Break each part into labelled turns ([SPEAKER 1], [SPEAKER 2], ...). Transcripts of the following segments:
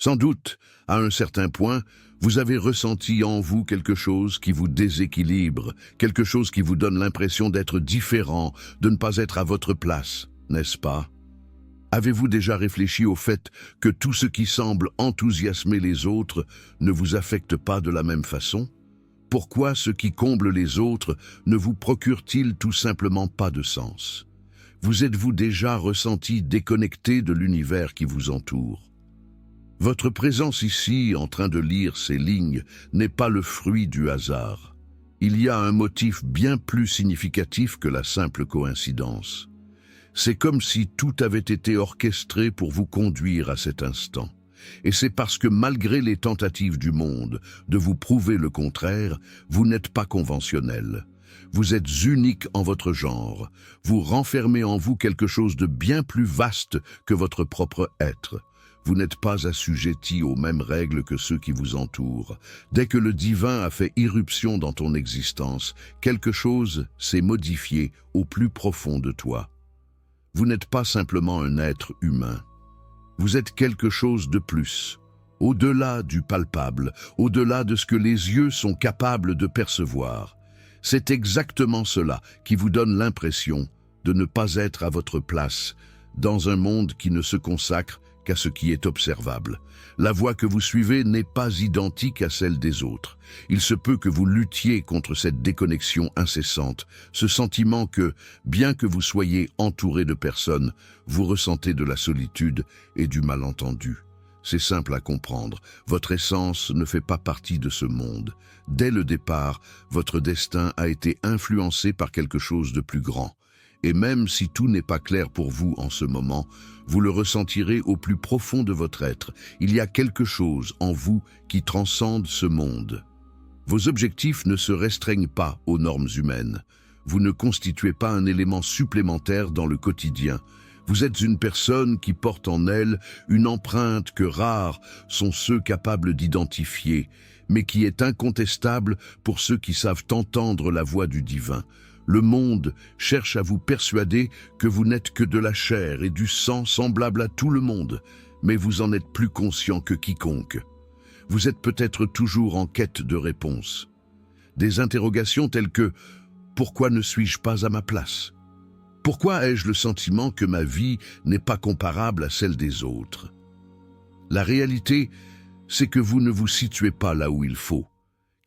[SPEAKER 1] Sans doute, à un certain point, vous avez ressenti en vous quelque chose qui vous déséquilibre, quelque chose qui vous donne l'impression d'être différent, de ne pas être à votre place, n'est-ce pas? Avez-vous déjà réfléchi au fait que tout ce qui semble enthousiasmer les autres ne vous affecte pas de la même façon? Pourquoi ce qui comble les autres ne vous procure-t-il tout simplement pas de sens? Vous êtes-vous déjà ressenti déconnecté de l'univers qui vous entoure? Votre présence ici, en train de lire ces lignes, n'est pas le fruit du hasard. Il y a un motif bien plus significatif que la simple coïncidence. C'est comme si tout avait été orchestré pour vous conduire à cet instant. Et c'est parce que malgré les tentatives du monde de vous prouver le contraire, vous n'êtes pas conventionnel. Vous êtes unique en votre genre. Vous renfermez en vous quelque chose de bien plus vaste que votre propre être. Vous n'êtes pas assujetti aux mêmes règles que ceux qui vous entourent. Dès que le divin a fait irruption dans ton existence, quelque chose s'est modifié au plus profond de toi. Vous n'êtes pas simplement un être humain. Vous êtes quelque chose de plus, au-delà du palpable, au-delà de ce que les yeux sont capables de percevoir. C'est exactement cela qui vous donne l'impression de ne pas être à votre place dans un monde qui ne se consacre qu'à ce qui est observable. La voie que vous suivez n'est pas identique à celle des autres. Il se peut que vous luttiez contre cette déconnexion incessante, ce sentiment que, bien que vous soyez entouré de personnes, vous ressentez de la solitude et du malentendu. C'est simple à comprendre, votre essence ne fait pas partie de ce monde. Dès le départ, votre destin a été influencé par quelque chose de plus grand. Et même si tout n'est pas clair pour vous en ce moment, vous le ressentirez au plus profond de votre être. Il y a quelque chose en vous qui transcende ce monde. Vos objectifs ne se restreignent pas aux normes humaines. Vous ne constituez pas un élément supplémentaire dans le quotidien. Vous êtes une personne qui porte en elle une empreinte que rares sont ceux capables d'identifier, mais qui est incontestable pour ceux qui savent entendre la voix du divin. Le monde cherche à vous persuader que vous n'êtes que de la chair et du sang semblable à tout le monde, mais vous en êtes plus conscient que quiconque. Vous êtes peut-être toujours en quête de réponses. Des interrogations telles que « Pourquoi ne suis-je pas à ma place ?» Pourquoi ai-je le sentiment que ma vie n'est pas comparable à celle des autres? La réalité, c'est que vous ne vous situez pas là où il faut,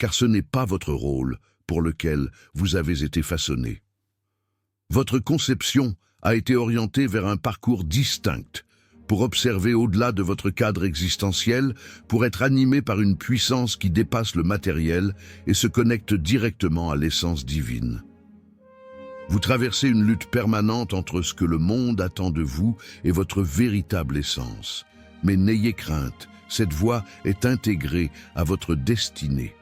[SPEAKER 1] car ce n'est pas votre rôle pour lequel vous avez été façonné. Votre conception a été orientée vers un parcours distinct, pour observer au-delà de votre cadre existentiel, pour être animé par une puissance qui dépasse le matériel et se connecte directement à l'essence divine. Vous traversez une lutte permanente entre ce que le monde attend de vous et votre véritable essence. Mais n'ayez crainte, cette voie est intégrée à votre destinée.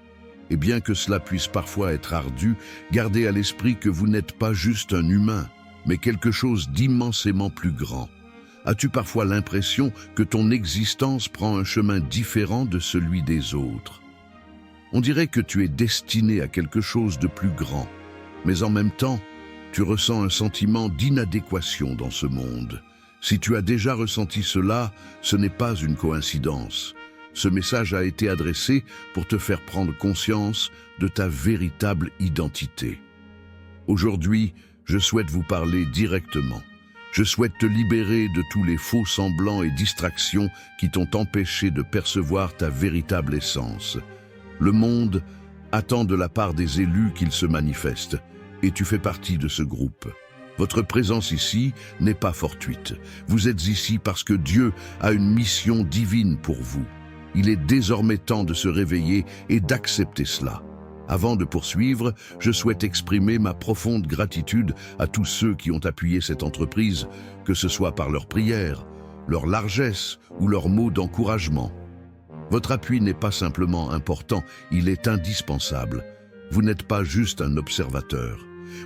[SPEAKER 1] Et bien que cela puisse parfois être ardu, gardez à l'esprit que vous n'êtes pas juste un humain, mais quelque chose d'immensément plus grand. As-tu parfois l'impression que ton existence prend un chemin différent de celui des autres? On dirait que tu es destiné à quelque chose de plus grand, mais en même temps, tu ressens un sentiment d'inadéquation dans ce monde. Si tu as déjà ressenti cela, ce n'est pas une coïncidence. Ce message a été adressé pour te faire prendre conscience de ta véritable identité. Aujourd'hui, je souhaite vous parler directement. Je souhaite te libérer de tous les faux semblants et distractions qui t'ont empêché de percevoir ta véritable essence. Le monde attend de la part des élus qu'ils se manifestent, et tu fais partie de ce groupe. Votre présence ici n'est pas fortuite. Vous êtes ici parce que Dieu a une mission divine pour vous. Il est désormais temps de se réveiller et d'accepter cela. Avant de poursuivre, je souhaite exprimer ma profonde gratitude à tous ceux qui ont appuyé cette entreprise, que ce soit par leurs prières, leur largesse ou leurs mots d'encouragement. Votre appui n'est pas simplement important, il est indispensable. Vous n'êtes pas juste un observateur.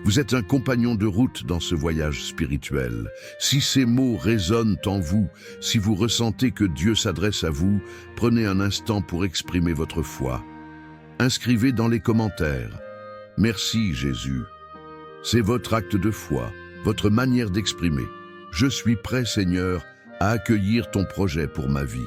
[SPEAKER 1] Vous êtes un compagnon de route dans ce voyage spirituel. Si ces mots résonnent en vous, si vous ressentez que Dieu s'adresse à vous, prenez un instant pour exprimer votre foi. Inscrivez dans les commentaires « Merci Jésus ». C'est votre acte de foi, votre manière d'exprimer « Je suis prêt Seigneur à accueillir ton projet pour ma vie ».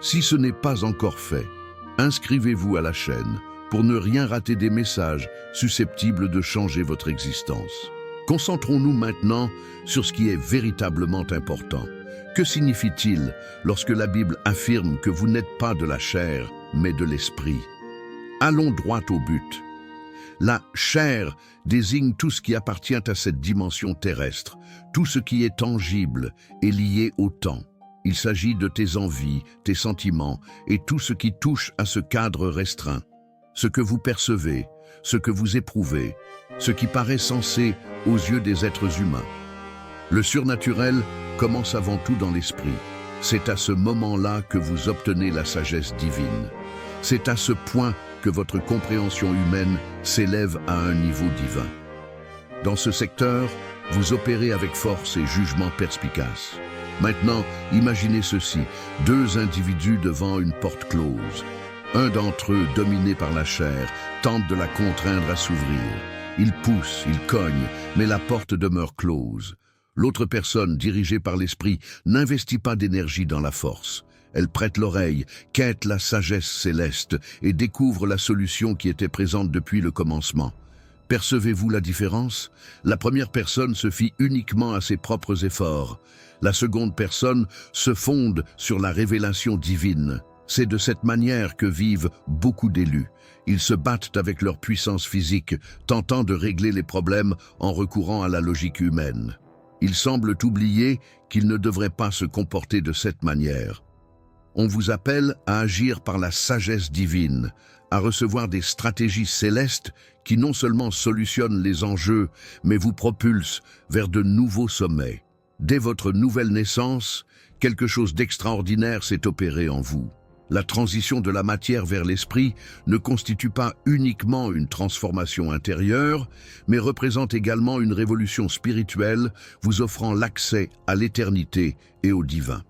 [SPEAKER 1] Si ce n'est pas encore fait, inscrivez-vous à la chaîne pour ne rien rater des messages susceptibles de changer votre existence. Concentrons-nous maintenant sur ce qui est véritablement important. Que signifie-t-il lorsque la Bible affirme que vous n'êtes pas de la chair, mais de l'esprit? Allons droit au but. La chair désigne tout ce qui appartient à cette dimension terrestre, tout ce qui est tangible et lié au temps. Il s'agit de tes envies, tes sentiments et tout ce qui touche à ce cadre restreint. Ce que vous percevez, ce que vous éprouvez, ce qui paraît sensé aux yeux des êtres humains. Le surnaturel commence avant tout dans l'esprit. C'est à ce moment-là que vous obtenez la sagesse divine. C'est à ce point que votre compréhension humaine s'élève à un niveau divin. Dans ce secteur, vous opérez avec force et jugement perspicace. Maintenant, imaginez ceci, deux individus devant une porte close. Un d'entre eux, dominé par la chair, tente de la contraindre à s'ouvrir. Il pousse, il cogne, mais la porte demeure close. L'autre personne, dirigée par l'esprit, n'investit pas d'énergie dans la force. Elle prête l'oreille, quête la sagesse céleste et découvre la solution qui était présente depuis le commencement. Percevez-vous la différence? La première personne se fie uniquement à ses propres efforts. La seconde personne se fonde sur la révélation divine. C'est de cette manière que vivent beaucoup d'élus. Ils se battent avec leur puissance physique, tentant de régler les problèmes en recourant à la logique humaine. Ils semblent oublier qu'ils ne devraient pas se comporter de cette manière. On vous appelle à agir par la sagesse divine, à recevoir des stratégies célestes qui non seulement solutionnent les enjeux, mais vous propulsent vers de nouveaux sommets. Dès votre nouvelle naissance, quelque chose d'extraordinaire s'est opéré en vous. La transition de la matière vers l'esprit ne constitue pas uniquement une transformation intérieure, mais représente également une révolution spirituelle vous offrant l'accès à l'éternité et au divin.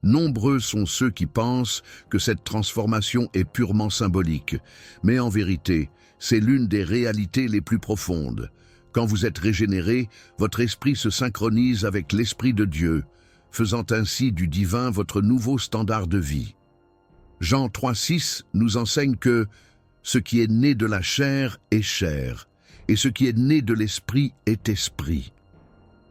[SPEAKER 1] Nombreux sont ceux qui pensent que cette transformation est purement symbolique, mais en vérité, c'est l'une des réalités les plus profondes. Quand vous êtes régénéré, votre esprit se synchronise avec l'Esprit de Dieu, faisant ainsi du divin votre nouveau standard de vie. Jean 3,6 nous enseigne que « ce qui est né de la chair est chair, et ce qui est né de l'esprit est esprit ».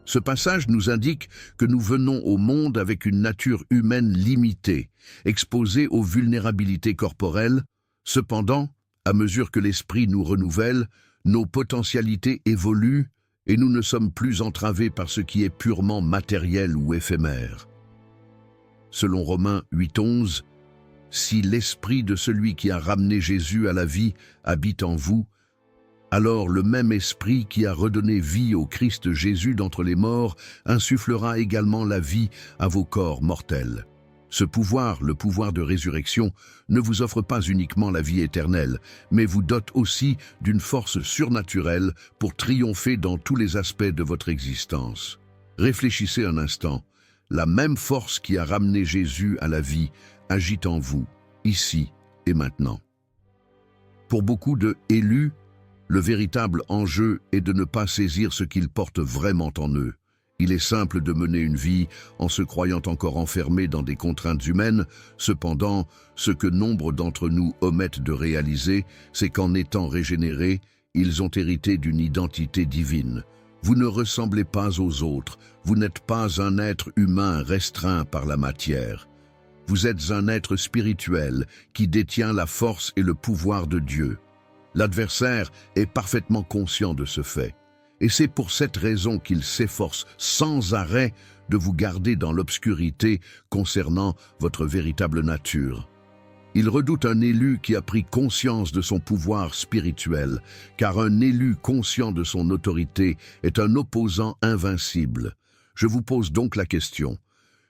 [SPEAKER 1] Ce passage nous indique que nous venons au monde avec une nature humaine limitée, exposée aux vulnérabilités corporelles. Cependant, à mesure que l'esprit nous renouvelle, nos potentialités évoluent et nous ne sommes plus entravés par ce qui est purement matériel ou éphémère. Selon Romains 8,11, « Si l'esprit de celui qui a ramené Jésus à la vie habite en vous, alors le même esprit qui a redonné vie au Christ Jésus d'entre les morts insufflera également la vie à vos corps mortels. » Ce pouvoir, le pouvoir de résurrection, ne vous offre pas uniquement la vie éternelle, mais vous dote aussi d'une force surnaturelle pour triompher dans tous les aspects de votre existence. Réfléchissez un instant. La même force qui a ramené Jésus à la vie agit en vous, ici et maintenant. Pour beaucoup de élus, le véritable enjeu est de ne pas saisir ce qu'ils portent vraiment en eux. Il est simple de mener une vie en se croyant encore enfermé dans des contraintes humaines. Cependant, ce que nombre d'entre nous omettent de réaliser, c'est qu'en étant régénérés, ils ont hérité d'une identité divine. Vous ne ressemblez pas aux autres, vous n'êtes pas un être humain restreint par la matière. Vous êtes un être spirituel qui détient la force et le pouvoir de Dieu. L'adversaire est parfaitement conscient de ce fait. Et c'est pour cette raison qu'il s'efforce sans arrêt de vous garder dans l'obscurité concernant votre véritable nature. Il redoute un élu qui a pris conscience de son pouvoir spirituel, car un élu conscient de son autorité est un opposant invincible. Je vous pose donc la question.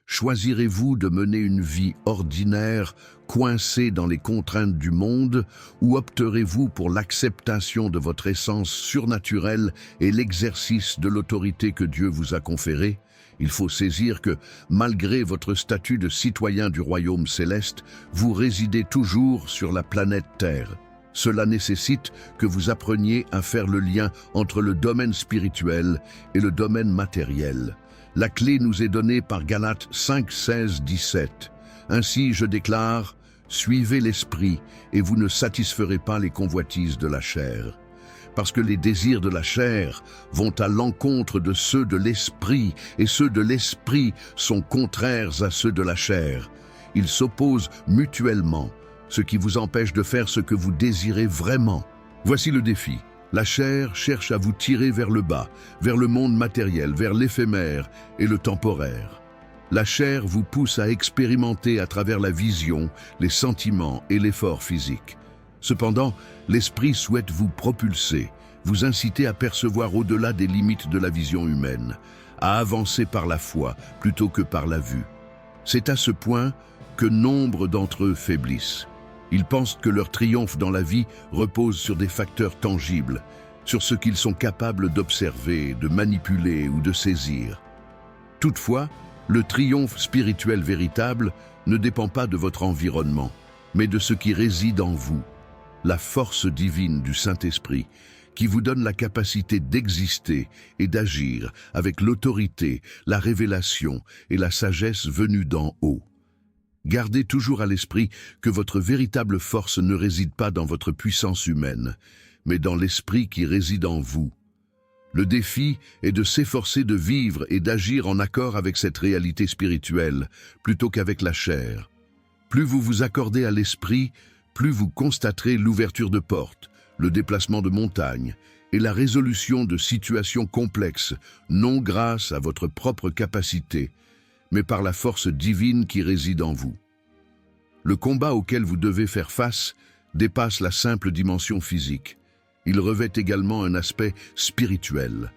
[SPEAKER 1] Choisirez-vous de mener une vie ordinaire, coincée dans les contraintes du monde, ou opterez-vous pour l'acceptation de votre essence surnaturelle et l'exercice de l'autorité que Dieu vous a conférée? Il faut saisir que, malgré votre statut de citoyen du royaume céleste, vous résidez toujours sur la planète Terre. Cela nécessite que vous appreniez à faire le lien entre le domaine spirituel et le domaine matériel. La clé nous est donnée par Galates 5, 16, 17. Ainsi, je déclare, suivez l'esprit et vous ne satisferez pas les convoitises de la chair. Parce que les désirs de la chair vont à l'encontre de ceux de l'esprit, et ceux de l'esprit sont contraires à ceux de la chair. Ils s'opposent mutuellement, ce qui vous empêche de faire ce que vous désirez vraiment. Voici le défi. La chair cherche à vous tirer vers le bas, vers le monde matériel, vers l'éphémère et le temporaire. La chair vous pousse à expérimenter à travers la vision, les sentiments et l'effort physique. Cependant, l'esprit souhaite vous propulser, vous inciter à percevoir au-delà des limites de la vision humaine, à avancer par la foi plutôt que par la vue. C'est à ce point que nombre d'entre eux faiblissent. Ils pensent que leur triomphe dans la vie repose sur des facteurs tangibles, sur ce qu'ils sont capables d'observer, de manipuler ou de saisir. Toutefois, le triomphe spirituel véritable ne dépend pas de votre environnement, mais de ce qui réside en vous. La force divine du Saint-Esprit, qui vous donne la capacité d'exister et d'agir avec l'autorité, la révélation et la sagesse venues d'en haut. Gardez toujours à l'esprit que votre véritable force ne réside pas dans votre puissance humaine, mais dans l'esprit qui réside en vous. Le défi est de s'efforcer de vivre et d'agir en accord avec cette réalité spirituelle, plutôt qu'avec la chair. Plus vous vous accordez à l'esprit, plus vous constaterez l'ouverture de portes, le déplacement de montagnes et la résolution de situations complexes, non grâce à votre propre capacité, mais par la force divine qui réside en vous. Le combat auquel vous devez faire face dépasse la simple dimension physique. Il revêt également un aspect spirituel.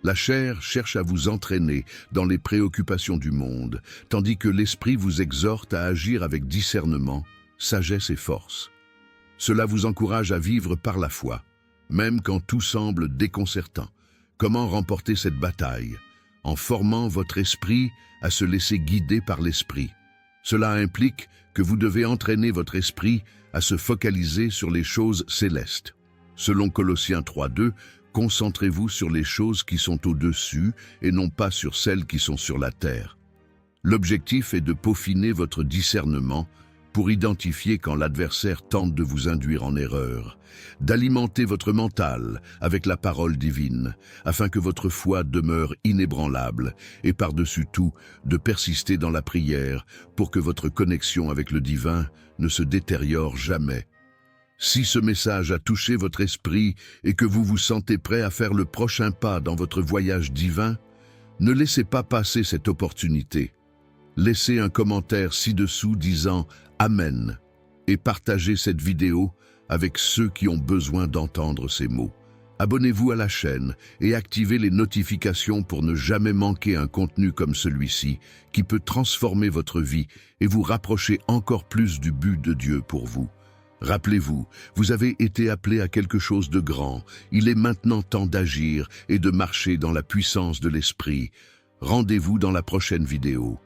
[SPEAKER 1] La chair cherche à vous entraîner dans les préoccupations du monde, tandis que l'esprit vous exhorte à agir avec discernement, sagesse et force. Cela vous encourage à vivre par la foi, même quand tout semble déconcertant. Comment remporter cette bataille? En formant votre esprit à se laisser guider par l'esprit. Cela implique que vous devez entraîner votre esprit à se focaliser sur les choses célestes. Selon Colossiens 3:2, concentrez-vous sur les choses qui sont au-dessus et non pas sur celles qui sont sur la terre. L'objectif est de peaufiner votre discernement pour identifier quand l'adversaire tente de vous induire en erreur, d'alimenter votre mental avec la parole divine, afin que votre foi demeure inébranlable et par-dessus tout, de persister dans la prière pour que votre connexion avec le divin ne se détériore jamais. Si ce message a touché votre esprit et que vous vous sentez prêt à faire le prochain pas dans votre voyage divin, ne laissez pas passer cette opportunité. Laissez un commentaire ci-dessous disant « Amen » et partagez cette vidéo avec ceux qui ont besoin d'entendre ces mots. Abonnez-vous à la chaîne et activez les notifications pour ne jamais manquer un contenu comme celui-ci qui peut transformer votre vie et vous rapprocher encore plus du but de Dieu pour vous. Rappelez-vous, vous avez été appelé à quelque chose de grand. Il est maintenant temps d'agir et de marcher dans la puissance de l'Esprit. Rendez-vous dans la prochaine vidéo.